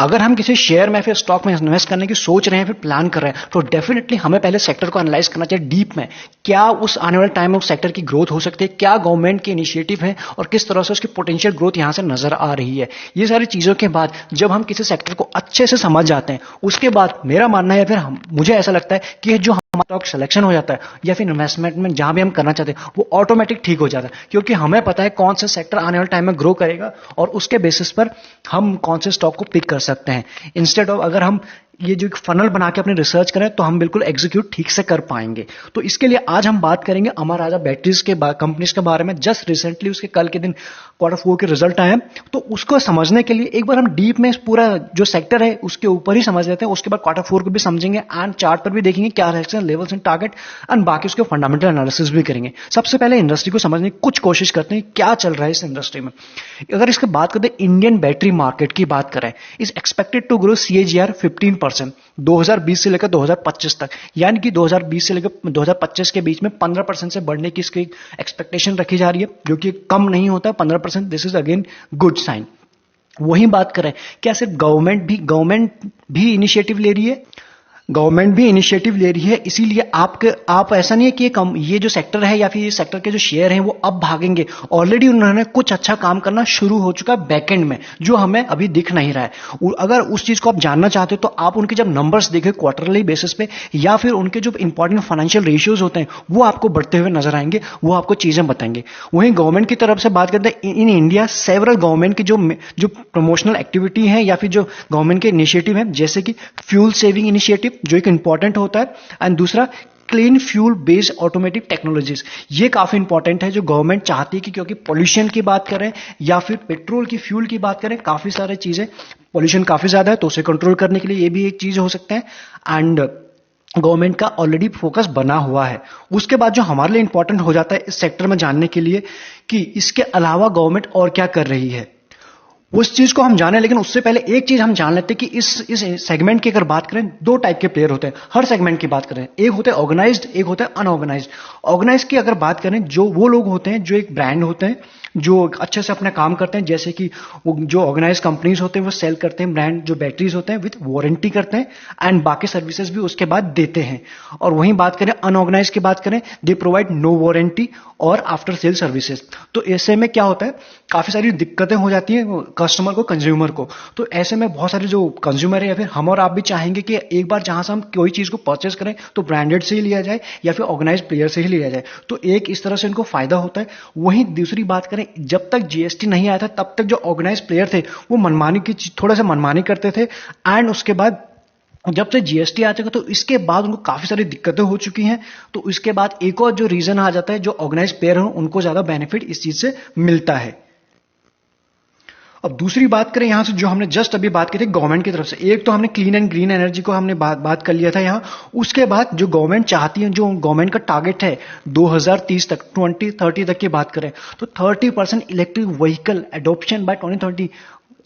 अगर हम किसी शेयर में फिर स्टॉक में इन्वेस्ट करने की सोच रहे हैं, फिर प्लान कर रहे हैं, तो डेफिनेटली हमें पहले सेक्टर को एनालाइज करना चाहिए डीप में। क्या उस आने वाले टाइम में उस सेक्टर की ग्रोथ हो सकती है, क्या गवर्नमेंट के इनिशिएटिव है और किस तरह से उसकी पोटेंशियल ग्रोथ यहां से नजर आ रही है। ये सारी चीजों के बाद जब हम किसी सेक्टर को अच्छे से समझ जाते हैं, उसके बाद मेरा मानना है, फिर मुझे ऐसा लगता है कि जो हमारा स्टॉक सिलेक्शन हो जाता है या फिर इन्वेस्टमेंट में जहां भी हम करना चाहते हैं, वो ऑटोमेटिक ठीक हो जाता है, क्योंकि हमें पता है कौन सा सेक्टर आने वाले टाइम में ग्रो करेगा और उसके बेसिस पर हम कौन से स्टॉक को पिक कर सकते हैं। इंस्टेड ऑफ अगर हम ये जो एक फनल बना के अपनी रिसर्च करें, तो हम बिल्कुल एग्जीक्यूट ठीक से कर पाएंगे। तो इसके लिए आज हम बात करेंगे अमर राजा बैटरीज के कंपनीज के बारे में। जस्ट रिसेंटली उसके कल के दिन Q4 के रिजल्ट आए हैं, तो उसको समझने के लिए एक बार हम डीप में इस पूरा जो सेक्टर है उसके ऊपर ही समझ लेते हैं। उसके बाद Q4 को भी समझेंगे एंड चार्ट पर भी देखेंगे क्या reaction levels and target, and बाकी उसके फंडामेंटल एनालिसिस भी करेंगे। सबसे पहले इंडस्ट्री को समझने की कुछ कोशिश करते हैं, क्या चल रहा है इस इंडस्ट्री में। अगर इसके बात करते हैं इंडियन बैटरी मार्केट की बात करें, is expected to grow CAGR 15% 2020 से लेकर 2025 तक, यानी कि 2020 से लेकर 2025 के बीच में 15% से बढ़ने की इसकी एक्सपेक्टेशन रखी जा रही है, जो कि कम नहीं होता 15%। This is again good sign. वही बात करें, क्या सिर्फ गवर्नमेंट भी इनिशिएटिव ले रही है? गवर्नमेंट भी इनिशिएटिव ले रही है, इसीलिए आप ऐसा नहीं है कि ये जो सेक्टर है या फिर ये सेक्टर के जो शेयर हैं वो अब भागेंगे। ऑलरेडी उन्होंने कुछ अच्छा काम करना शुरू हो चुका है बैकएंड में, जो हमें अभी दिख नहीं रहा है। अगर उस चीज को आप जानना चाहते हो, तो आप उनके जब नंबर्स देखें क्वार्टरली बेसिस पे, या फिर उनके जो इंपॉर्टेंट फाइनेंशियल रेशियोज होते हैं वो आपको बढ़ते हुए नजर आएंगे, वो आपको चीजें बताएंगे। वहीं गवर्नमेंट की तरफ से बात करते हैं, इन इंडिया सेवरल गवर्नमेंट की जो प्रमोशनल एक्टिविटी है या फिर जो गवर्नमेंट के इनिशिएटिव है, जैसे कि फ्यूल सेविंग इनिशिएटिव जो एक इंपॉर्टेंट होता है, एंड दूसरा clean fuel based automatic technologies. ये काफी इंपॉर्टेंट है, जो गवर्नमेंट चाहती है कि, क्योंकि पॉल्यूशन की बात करें या फिर पेट्रोल की फ्यूल की बात करें, काफी सारी चीजें, पॉल्यूशन काफी ज्यादा है, तो उसे कंट्रोल करने के लिए ये भी एक चीज हो सकता है। एंड गवर्नमेंट का ऑलरेडी फोकस बना हुआ है। उसके बाद जो हमारे लिए इंपॉर्टेंट हो जाता है इस सेक्टर में जानने के लिए, कि इसके अलावा गवर्नमेंट और क्या कर रही है, उस चीज को हम जाने। लेकिन उससे पहले एक चीज हम जान लेते हैं कि इस सेगमेंट की अगर बात करें, दो टाइप के प्लेयर होते हैं हर सेगमेंट की बात करें। एक होते हैं ऑर्गेनाइज्ड, एक होता है अनऑर्गेनाइज्ड। ऑर्गेनाइज्ड की अगर बात करें, जो वो लोग होते हैं जो एक ब्रांड होते हैं, जो अच्छे से अपना काम करते हैं, जैसे कि जो ऑर्गेनाइज कंपनीज होते हैं वो सेल करते हैं ब्रांड जो बैटरीज होते हैं विथ वारंटी करते हैं, एंड बाकी सर्विसेज भी उसके बाद देते हैं। और वहीं बात करें अनऑर्गेनाइज की बात करें, दे प्रोवाइड नो वारंटी और आफ्टर सेल सर्विसेज। तो ऐसे में क्या होता है, काफी सारी दिक्कतें हो जाती हैं कस्टमर को, कंज्यूमर को। तो ऐसे में बहुत सारे जो कंज्यूमर है या फिर हम और आप भी चाहेंगे कि एक बार जहां से हम कोई चीज को परचेस करें तो ब्रांडेड से ही लिया जाए या फिर ऑर्गेनाइज प्लेयर से ही लिया जाए। तो एक इस तरह से इनको फायदा होता है। वहीं दूसरी बात करें, जब तक GST नहीं आया था तब तक जो ऑर्गेनाइज प्लेयर थे वो मनमानी की थोड़ा सा मनमानी करते थे, एंड उसके बाद जब से GST आ चुका तो इसके बाद उनको काफी सारी दिक्कतें हो चुकी हैं। तो इसके बाद एक और जो रीजन आ जाता है, जो ऑर्गेनाइज प्लेयर हो उनको ज्यादा बेनिफिट इस चीज से मिलता है। अब दूसरी बात करें यहां से, जो हमने जस्ट अभी बात की थी गवर्नमेंट की तरफ से, एक तो हमने क्लीन एंड ग्रीन एनर्जी को हमने बात कर लिया था यहां। उसके बाद जो गवर्नमेंट चाहती है, जो गवर्नमेंट का टारगेट है 2030 तक, 2030 तक की बात करें, तो 30% इलेक्ट्रिक व्हीकल एडॉप्शन बाय 2030।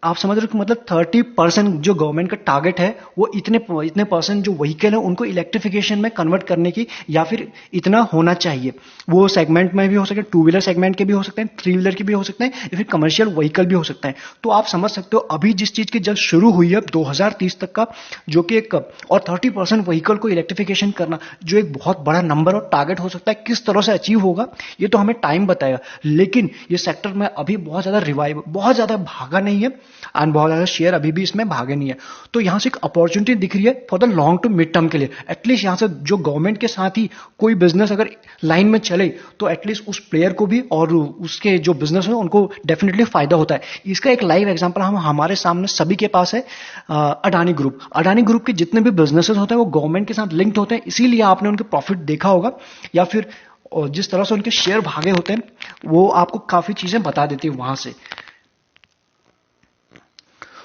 आप समझ रहे हो कि मतलब 30% जो गवर्नमेंट का टारगेट है, वो इतने परसेंट जो व्हीकल है उनको इलेक्ट्रिफिकेशन में कन्वर्ट करने की, या फिर इतना होना चाहिए। वो सेगमेंट में भी हो सकते हैं, 2 व्हीलर सेगमेंट के भी हो सकते हैं, 3 व्हीलर के भी हो सकते हैं, या फिर कमर्शियल व्हीकल भी हो सकते हैं। तो आप समझ सकते हो अभी जिस चीज की जब शुरू हुई है 2030 तक का, जो कि एक, और 30% व्हीकल को इलेक्ट्रिफिकेशन करना, जो एक बहुत बड़ा नंबर और टारगेट हो सकता है, किस तरह से अचीव होगा ये तो हमें टाइम बताएगा। लेकिन ये सेक्टर में अभी बहुत ज्यादा भागा नहीं है, एंड बहुत ज्यादा शेयर अभी भी इसमें भागे नहीं है। तो यहां से एक अपॉर्चुनिटी दिख रही है for the long to mid term के लिए। एटलीस्ट यहां से जो गवर्नमेंट के साथ ही कोई बिजनेस अगर लाइन में चले, तो एटलीस्ट उस प्लेयर को भी और उसके जो बिजनेस है उनको डेफिनेटली फायदा होता है। इसका एक लाइव एग्जांपल हमारे सामने सभी के पास है, अडानी ग्रुप के जितने भी बिजनेसेस होते हैं वो गवर्नमेंट के साथ लिंक्ड होते हैं, इसीलिए आपने उनके प्रॉफिट देखा होगा, या फिर जिस तरह से उनके शेयर भागे होते हैं वो आपको काफी चीजें बता देती है वहां से।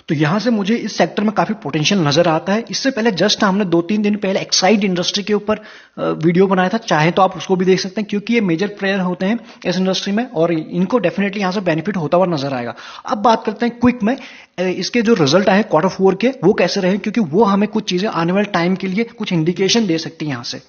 तो यहां से मुझे इस सेक्टर में काफी पोटेंशियल नजर आता है। इससे पहले जस्ट हमने 2-3 दिन पहले एक्साइड इंडस्ट्री के ऊपर वीडियो बनाया था, चाहे तो आप उसको भी देख सकते हैं, क्योंकि ये मेजर प्लेयर होते हैं इस इंडस्ट्री में और इनको डेफिनेटली यहां से बेनिफिट होता हुआ नजर आएगा। अब बात करते हैं क्विक में, इसके जो रिजल्ट आए Q4 के वो कैसे रहे, क्योंकि वो हमें कुछ चीजें आने वाले टाइम के लिए कुछ इंडिकेशन दे सकती है यहां से।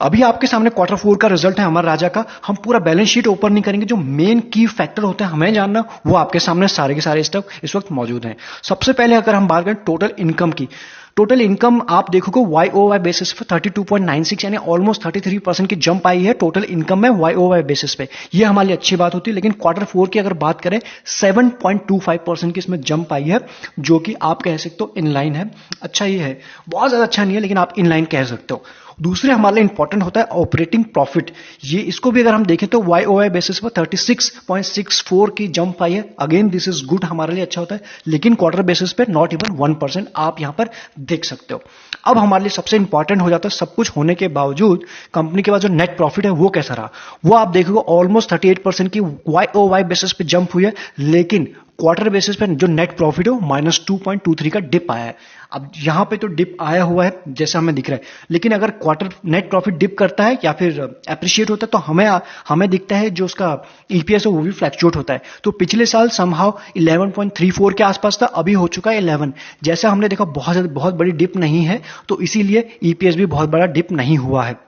अभी आपके सामने क्वार्टर 4 का रिजल्ट है अमर राजा का। हम पूरा बैलेंस शीट ओपन नहीं करेंगे, जो मेन की फैक्टर होते हैं हमें जानना, वो आपके सामने सारे के सारे स्टॉक इस वक्त मौजूद हैं। सबसे पहले अगर हम बात करें टोटल इनकम की, टोटल इनकम आप देखोगे YoY बेसिस पे 32.96 यानी ऑलमोस्ट 33% की जंप आई है टोटल इनकम में YoY बेसिस पे। ये हमारे लिए अच्छी बात होती है। लेकिन क्वार्टर 4 की अगर बात करें 7.25% की इसमें जंप आई है, जो कि आप कह सकते हो इनलाइन है। अच्छा ये है, बहुत ज्यादा अच्छा नहीं है, लेकिन आप इनलाइन कह सकते हो। दूसरे हमारे लिए इंपॉर्टेंट होता है ऑपरेटिंग प्रॉफिट। ये इसको भी अगर हम देखें तो YoY बेसिस पर 36.64 की जंप आई है। अगेन दिस इज गुड, हमारे लिए अच्छा होता है। लेकिन क्वार्टर बेसिस पे नॉट इवन 1% आप यहां पर देख सकते हो। अब हमारे लिए सबसे इंपॉर्टेंट हो जाता है, सब कुछ होने के बावजूद कंपनी के पास जो नेट प्रॉफिट है वो कैसा रहा। वो आप देखोगे ऑलमोस्ट 38% की YoY बेसिस पे जंप हुई है। लेकिन क्वार्टर बेसिस पे जो नेट प्रॉफिट है -2.23 का डिप आया है। अब यहां पे तो डिप आया हुआ है जैसा हमें दिख रहा है, लेकिन अगर क्वार्टर नेट प्रॉफिट डिप करता है या फिर अप्रिशिएट होता है तो हमें दिखता है जो उसका ईपीएस है वो भी फ्लैक्चुएट होता है। तो पिछले साल समहाउ 11.34 के आसपास था, अभी हो चुका है 11। जैसा हमने देखा बहुत बड़ी डिप नहीं है, तो इसीलिए ईपीएस भी बहुत बड़ा डिप नहीं हुआ है।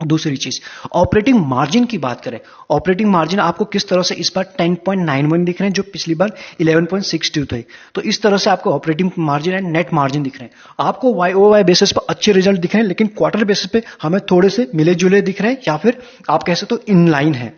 दूसरी चीज, ऑपरेटिंग मार्जिन की बात करें, ऑपरेटिंग मार्जिन आपको किस तरह से इस बार 10.91 दिख रहे हैं, जो पिछली बार 11.62 थे। तो इस तरह से आपको operating margin and net margin दिख रहे हैं। आपको YoY बेसिस पर अच्छे रिजल्ट दिख रहे हैं, लेकिन क्वार्टर बेसिस पे हमें थोड़े से मिले जुले दिख रहे हैं, या फिर आप कह सकते हो इनलाइन है।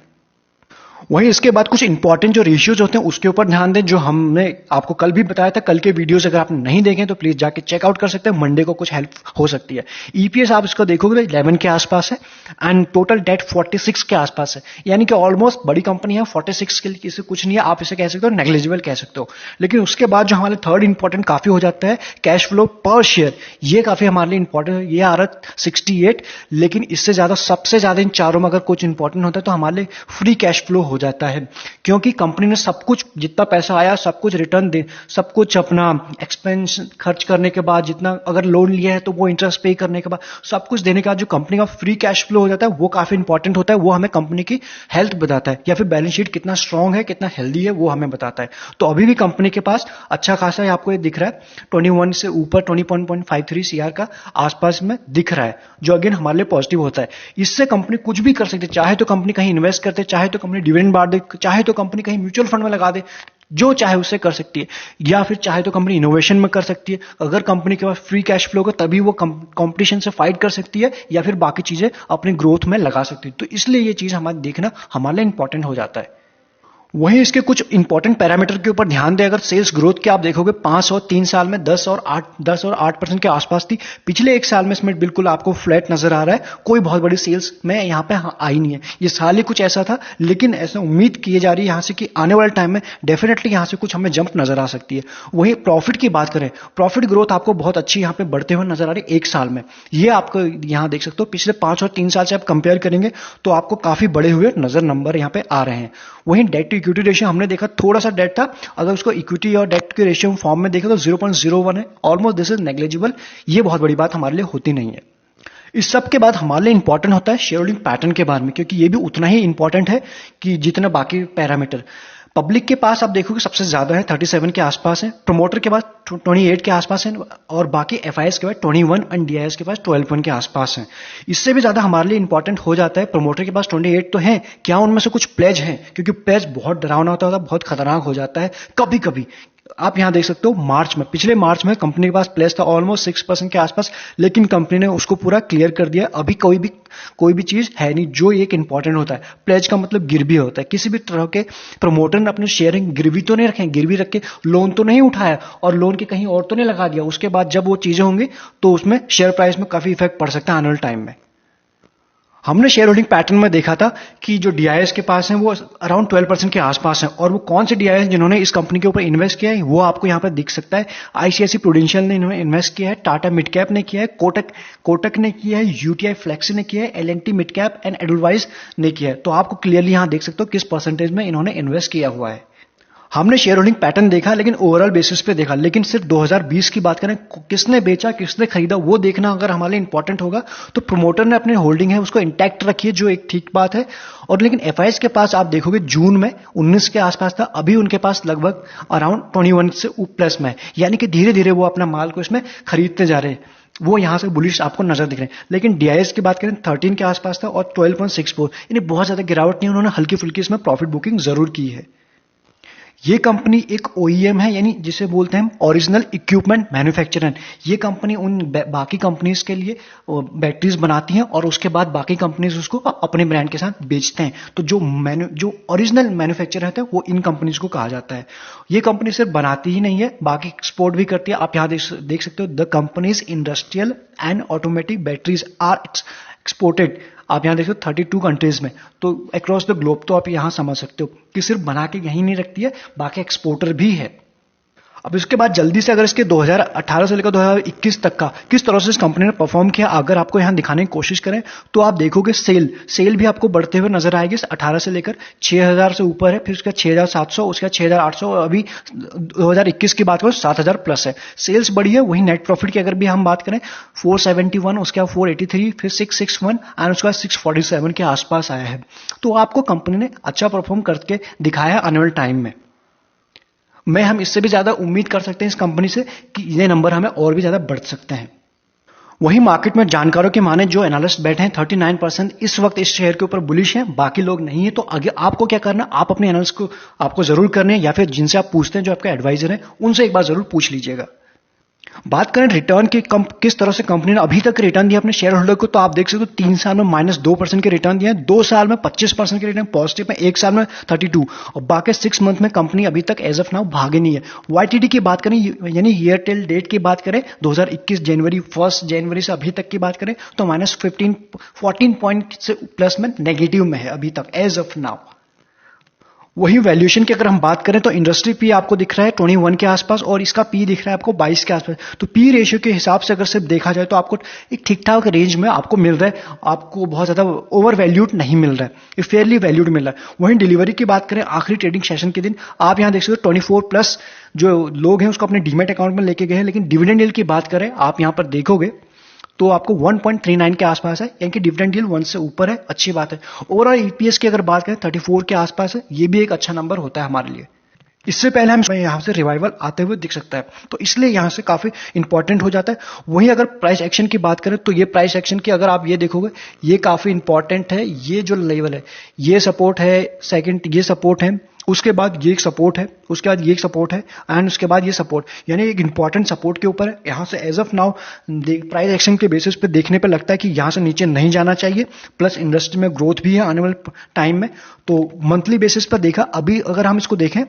वहीं इसके बाद कुछ इंपॉर्टेंट जो रेशियोज होते हैं उसके ऊपर ध्यान दें, जो हमने आपको कल भी बताया था। कल के वीडियोस अगर आप नहीं देखें तो प्लीज जाके चेकआउट कर सकते हैं, मंडे को कुछ हेल्प हो सकती है। ईपीएस आप इसको देखोगे तो 11 के आसपास है एंड टोटल डेट 46 के आसपास है, यानी कि ऑलमोस्ट बड़ी कंपनी है। 46 के लिए इसे कुछ नहीं है, आप इसे कह सकते हो नेग्लिजिबल कह सकते हो। लेकिन उसके बाद जो हमारे थर्ड इंपॉर्टेंट काफी हो जाता है, कैश फ्लो पर शेयर, ये काफी हमारे लिए इंपॉर्टेंट है। ये आ रहा है 68, लेकिन इससे ज्यादा सबसे ज्यादा इन चारों में अगर कुछ इंपॉर्टेंट होता है तो हमारे लिए फ्री कैश फ्लो हो जाता है। क्योंकि कंपनी ने सब कुछ, जितना पैसा आया सब कुछ रिटर्न दे, सब कुछ अपना एक्सपेंस खर्च करने के बाद, जितना अगर लोन लिया है तो वो इंटरेस्ट पे करने के बाद, सब कुछ देने के बाद जो कंपनी का फ्री कैश फ्लो हो जाता है वो काफी इंपॉर्टेंट होता है। वो हमें कंपनी की हेल्थ बताता है, या फिर बैलेंस शीट कितना स्ट्रांग है, कितना हेल्दी है, वो हमें बताता है। तो अभी भी कंपनी के पास अच्छा खासा है, आपको ये दिख रहा है 21 से ऊपर 21.53 CR का आसपास में दिख रहा है, जो अगेन हमारे लिए पॉजिटिव होता है। इससे कंपनी कुछ भी कर सकती है, चाहे तो कंपनी कहीं इन्वेस्ट करते, चाहे तो कंपनी डिविडेंड बांट दे, चाहे तो कंपनी कहीं म्यूचुअल फंड में लगा दे, जो चाहे उससे कर सकती है। या फिर चाहे तो कंपनी इनोवेशन में कर सकती है। अगर कंपनी के पास फ्री कैश फ्लो होगा तभी वो कंपटीशन से फाइट कर सकती है, या फिर बाकी चीजें अपनी ग्रोथ में लगा सकती है। तो इसलिए ये चीज हमारे देखना हमारे लिए इंपॉर्टेंट हो जाता है। वहीं इसके कुछ इंपॉर्टेंट पैरामीटर के ऊपर ध्यान दें। अगर सेल्स ग्रोथ के आप देखोगे 5 और 3 साल में 10 और 8% के आसपास थी। पिछले एक साल में इसमें बिल्कुल आपको फ्लैट नजर आ रहा है, कोई बहुत बड़ी सेल्स में यहां पे आई नहीं है। ये साल ही कुछ ऐसा था, लेकिन ऐसा उम्मीद की जा रही है यहां से कि आने वाले टाइम में डेफिनेटली यहां से कुछ हमें जंप नजर आ सकती है। वहीं प्रॉफिट की बात करें, प्रॉफिट ग्रोथ आपको बहुत अच्छी यहां पे बढ़ते हुए नजर आ रही है एक साल में। ये आपको यहां देख सकते हो, पिछले 5 और 3 साल से आप कंपेयर करेंगे तो आपको काफी बड़े हुए नंबर यहां पे आ रहे हैं। वहीं डेट टू इक्विटी रेशियो हमने देखा थोड़ा सा डेट था, अगर उसको इक्विटी और डेट के रेशियो फॉर्म में देखें तो 0.01 है, ऑलमोस्ट दिस इज नेग्लिजिबल। ये बहुत बड़ी बात हमारे लिए होती नहीं है। इस सब के बाद हमारे लिए इंपॉर्टेंट होता है शेयर होल्डिंग पैटर्न के बारे में, क्योंकि ये भी उतना ही इंपॉर्टेंट है कि जितना बाकी पैरामीटर। पब्लिक के पास आप देखोगे सबसे ज्यादा है 37 के आसपास है, प्रमोटर के पास 28 के आसपास है, और बाकी एफआईएस के पास 21 एंड डीआईएस के पास 12 के आसपास है। इससे भी ज्यादा हमारे लिए इंपॉर्टेंट हो जाता है, प्रमोटर के पास 28 तो है, क्या उनमें से कुछ प्लेज है, क्योंकि प्लेज बहुत डरावना होता है, बहुत खतरनाक हो जाता है कभी कभी। आप यहां देख सकते हो मार्च में, पिछले मार्च में कंपनी के पास प्लेस था ऑलमोस्ट 6% के आसपास, लेकिन कंपनी ने उसको पूरा क्लियर कर दिया। अभी कोई भी चीज है नहीं, जो एक इंपॉर्टेंट होता है। प्लेज का मतलब गिरवी होता है। किसी भी तरह के प्रमोटर ने अपने शेयरिंग गिरवी तो नहीं रखे, गिरवी रख के लोन तो नहीं उठाया और लोन के कहीं और तो नहीं लगा दिया। उसके बाद जब वो चीजें होंगी तो उसमें शेयर प्राइस में काफी इफेक्ट पड़ सकता है आने वाले टाइम में। हमने शेयर होल्डिंग पैटर्न में देखा था कि जो डीआईएस के पास हैं वो अराउंड 12% के आसपास हैं, और वो कौन से डीआईएस जिन्होंने इस कंपनी के ऊपर इन्वेस्ट किया है वो आपको यहां पर दिख सकता है। आईसीआईसी प्रूडेंशियल ने इन्होंने इन्वेस्ट किया है, टाटा मिड कैप ने किया है, कोटक ने किया है, यूटीआई फ्लेक्सी ने किया है, LNT mid cap and Edelweiss ने किया है। तो आपको क्लियरली यहां देख सकते हो किस परसेंटेज में इन्होंने इन्वेस्ट किया हुआ है। हमने शेयर होल्डिंग पैटर्न देखा, लेकिन ओवरऑल बेसिस पे देखा। लेकिन सिर्फ 2020 की बात करें, किसने बेचा किसने खरीदा वो देखना अगर हमारे लिए इंपॉर्टेंट होगा तो प्रमोटर ने अपनी होल्डिंग है उसको इंटैक्ट रखी है, जो एक ठीक बात है। और लेकिन एफआईएस के पास आप देखोगे जून में 19 के आसपास था, अभी उनके पास लगभग अराउंड 21 से प्लस में है, यानी कि धीरे धीरे वो अपना माल को इसमें खरीदते जा रहे हैं। वो यहां से बुलिश आपको नजर दिख रहे हैं। लेकिन डीआईएस की बात करें 13 के आसपास था और 12.64, यानी बहुत ज्यादा गिरावट नहीं, उन्होंने हल्की फुल्की इसमें प्रॉफिट बुकिंग जरूर की है। ये कंपनी एक ओईएम है, यानी जिसे बोलते हैं ओरिजिनल इक्विपमेंट मैन्युफैक्चरर। ये कंपनी उन बाकी कंपनीज के लिए बैटरीज बनाती हैं और उसके बाद बाकी कंपनीज उसको अपने ब्रांड के साथ बेचते हैं। तो जो ओरिजिनल मैन्युफैक्चरर रहते हैं वो इन कंपनीज को कहा जाता है। ये कंपनी सिर्फ बनाती ही नहीं है, बाकी एक्सपोर्ट भी करती है। आप यहाँ देख सकते हो, the companies industrial and automatic batteries are exported. आप यहां देखो 32 कंट्रीज में, तो अक्रॉस द ग्लोब। तो आप यहां समझ सकते हो कि सिर्फ बना के यहीं नहीं रखती है, बाकी एक्सपोर्टर भी है। अब इसके बाद जल्दी से अगर इसके 2018 से लेकर 2021 तक का किस तरह से इस कंपनी ने परफॉर्म किया, अगर आपको यहां दिखाने की कोशिश करें तो आप देखोगे सेल भी आपको बढ़ते हुए नजर आएगी। 18 से लेकर 6000 से ऊपर है, फिर उसका 6700, उसका 6800, अभी 2021 की बात करें 7000 प्लस है। सेल्स बढ़ी है। वही नेट प्रॉफिट की अगर भी हम बात करें 471, उसके बाद 483, फिर 661 एंड उसके बाद 647 के आसपास आया है। तो आपको कंपनी ने अच्छा परफॉर्म करके दिखाया है आने वाले टाइम में। हम इससे भी ज्यादा उम्मीद कर सकते हैं इस कंपनी से कि ये नंबर हमें और भी ज्यादा बढ़ सकते हैं। वही मार्केट में जानकारों के माने जो एनालिस्ट बैठे हैं 39% इस वक्त इस शेयर के ऊपर बुलिश हैं, बाकी लोग नहीं है। तो आगे आपको क्या करना, आप अपने एनालिस्ट को आपको जरूर करने हैं, या फिर जिनसे आप पूछते हैं जो आपके एडवाइजर हैं उनसे एक बार जरूर पूछ लीजिएगा। बात करें रिटर्न की, किस तरह से कंपनी ने अभी तक रिटर्न दिया अपने शेयर होल्डर को, तो आप देख सकते हो 3 साल में -2% के रिटर्न दिए हैं, 2 साल में 25% के रिटर्न पॉजिटिव में, 1 साल में 32, और बाकी 6 मंथ में कंपनी अभी तक एज ऑफ नाउ भागे नहीं है। वाईटीडी की बात करें, यानी ईयर टिल डेट की बात करें 2021 जनवरी 1 जनवरी से अभी तक की बात करें तो -14 पॉइंट से प्लस में नेगेटिव में है अभी तक एज ऑफ नाउ। वही वैल्यूएशन की अगर हम बात करें तो इंडस्ट्री पी आपको दिख रहा है 21 के आसपास और इसका पी दिख रहा है आपको 22 के आसपास। तो पी रेशियो के हिसाब से अगर सिर्फ देखा जाए तो आपको एक ठीक ठाक रेंज में आपको मिल रहा है, आपको बहुत ज्यादा ओवर वैल्यूड नहीं मिल रहा है, ये फेयरली वैल्यूड मिल रहा है। वहीं डिलीवरी की बात करें आखिरी ट्रेडिंग सेशन के दिन आप यहां देख सकते हो 24+ जो लोग हैं उसको अपने डीमेट अकाउंट में लेके गए हैं। लेकिन डिविडेंड यील्ड की बात करें आप यहां पर देखोगे तो आपको 1.39 के आसपास है, यानी कि डिविडेंड यील्ड 1 से ऊपर है, अच्छी बात है। ओवरऑल ईपीएस की अगर बात करें 34 के आसपास है, ये भी एक अच्छा नंबर होता है हमारे लिए। इससे पहले हम यहां से रिवाइवल आते हुए दिख सकता है, तो इसलिए यहां से काफी इंपॉर्टेंट हो जाता है। वहीं अगर प्राइस एक्शन की बात करें तो ये प्राइस एक्शन की अगर आप ये देखोगे ये काफी इंपॉर्टेंट है। ये जो लेवल है ये सपोर्ट है, सेकंड ये सपोर्ट है, उसके बाद ये एक सपोर्ट है, उसके बाद ये एक सपोर्ट है एंड उसके बाद ये सपोर्ट, यानी एक इंपॉर्टेंट सपोर्ट के ऊपर है। यहां से as of now price action के बेसिस पे देखने पे लगता है कि यहां से नीचे नहीं जाना चाहिए, प्लस इंडस्ट्री में ग्रोथ भी है आने वाले टाइम में। तो मंथली बेसिस पर देखा, अभी अगर हम इसको देखें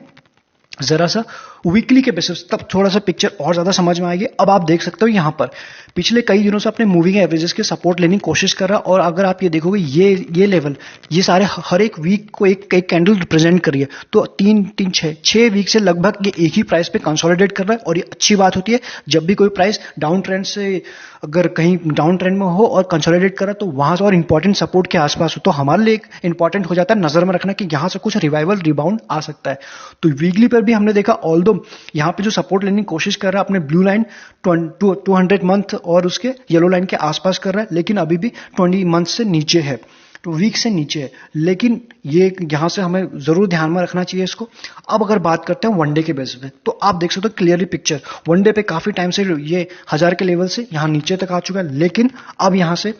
जरा सा वीकली के बेसिस तब थोड़ा सा पिक्चर और ज्यादा समझ में आएगी। अब आप देख सकते हो यहां पर पिछले कई दिनों से अपने मूविंग एवरेजेस के सपोर्ट लेने की कोशिश कर रहा है, और अगर आप ये देखोगे ये लेवल ये सारे हर एक वीक को एक कैंडल रिप्रेजेंट कर रही है। तो 6 वीक से लगभग ये एक ही प्राइस पे कंसोलिडेट कर रहा है, और ये अच्छी बात होती है जब भी कोई प्राइस डाउन ट्रेंड से अगर कहीं डाउन ट्रेंड में हो और कंसोलिडेट कर रहा है तो वहां से और इंपॉर्टेंट सपोर्ट के आसपास हो, तो हमारे लिए एक इंपॉर्टेंट हो जाता है नजर में रखना कि यहां से कुछ रिवाइवल रिबाउंड आ सकता है। तो वीकली पर भी हमने देखा ऑल्दो यहां पे जो सपोर्ट लेने की कोशिश कर रहा है अपने ब्लू लाइन 200 मंथ और उसके येलो लाइन के आसपास कर रहा है, लेकिन अभी भी 20 मंथ से नीचे है, तो वीक से नीचे है। लेकिन ये यहां से हमें जरूर ध्यान में रखना चाहिए इसको। अब अगर बात करते हैं वनडे के बेस पे तो आप देख सकते हो क्लियरली पिक्चर, वनडे पे काफी टाइम से ये 1000 के लेवल से यहां नीचे तक आ चुका है, लेकिन अब यहां से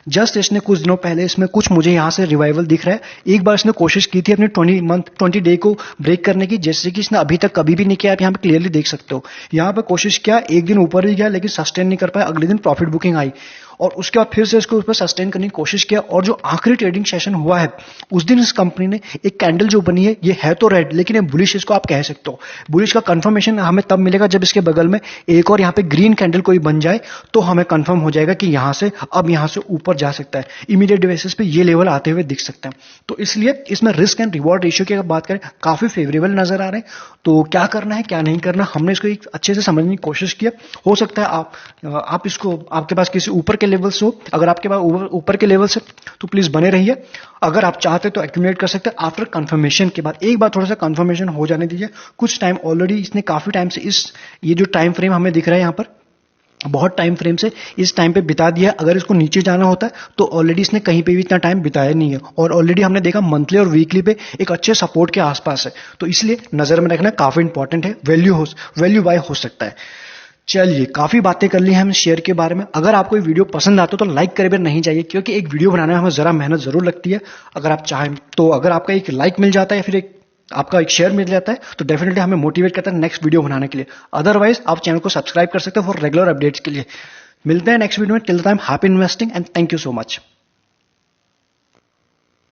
जस्ट इसने कुछ दिनों पहले इसमें कुछ मुझे यहां से रिवाइवल दिख रहा है। एक बार इसने कोशिश की थी अपने 20 डे को ब्रेक करने की, जैसे कि इसने अभी तक कभी भी नहीं किया। आप यहां पे क्लियरली देख सकते हो, यहां पे कोशिश किया, एक दिन ऊपर ही गया लेकिन सस्टेन नहीं कर पाया, अगले दिन प्रॉफिट बुकिंग आई और उसके बाद फिर से इसको ऊपर सस्टेन करने की कोशिश किया, और जो आखिरी ट्रेडिंग सेशन हुआ है उस दिन इस कंपनी ने एक कैंडल जो बनी है ये है तो रेड लेकिन ये बुलिश, इसको आप कह सकते हो। बुलिश का कंफर्मेशन हमें तब मिलेगा जब इसके बगल में एक और यहां पे ग्रीन कैंडल कोई बन जाए, तो हमें कंफर्म हो जाएगा कि यहां से अब यहां से ऊपर जा सकता है। इमीडिएट बेसिस पे ये लेवल आते हुए दिख सकते हैं, तो इसलिए इसमें रिस्क एंड रिवॉर्ड रेशियो की अगर बात करें काफी फेवरेबल नजर आ रहे हैं। तो क्या करना है क्या नहीं करना हमने इसको एक अच्छे से समझने की कोशिश किया। हो सकता है आप इसको आपके पास किसी ऊपर के लेवल से हो, अगर आपके पास ऊपर के लेवल से तो प्लीज बने रहिए। अगर आप चाहते तो एक्यूमुलेट कर सकते हैं आफ्टर कंफर्मेशन के बाद। एक बार थोड़ा सा कंफर्मेशन हो जाने दीजिए, कुछ टाइम ऑलरेडी इसने काफी टाइम से ये जो टाइम फ्रेम हमें दिख रहा है यहां पर बहुत टाइम फ्रेम से इस टाइम पे बिता दिया। अगर इसको नीचे जाना होता है तो ऑलरेडी इसने कहीं पे भी इतना टाइम बिताया नहीं है, और ऑलरेडी हमने देखा मंथली और वीकली पे एक अच्छे सपोर्ट के आसपास है, तो इसलिए नजर में रखना काफी इंपॉर्टेंट है। वैल्यू बाय हो सकता है। चलिए, काफी बातें कर ली हैं हम शेयर के बारे में। अगर आपको ये वीडियो पसंद आता हो तो लाइक करे बिना नहीं जाइए, क्योंकि एक वीडियो बनाने में हमें जरा मेहनत जरूर लगती है। अगर आप चाहें तो अगर आपका एक लाइक मिल जाता है या फिर एक आपका एक शेयर मिल जाता है तो डेफिनेटली हमें मोटिवेट करता है नेक्स्ट वीडियो बनाने के लिए। अदरवाइज आप चैनल को सब्सक्राइब कर सकते हो फॉर रेगुलर अपडेट्स के लिए। मिलते हैं नेक्स्ट वीडियो में। Till the time happy investing and thank you so much.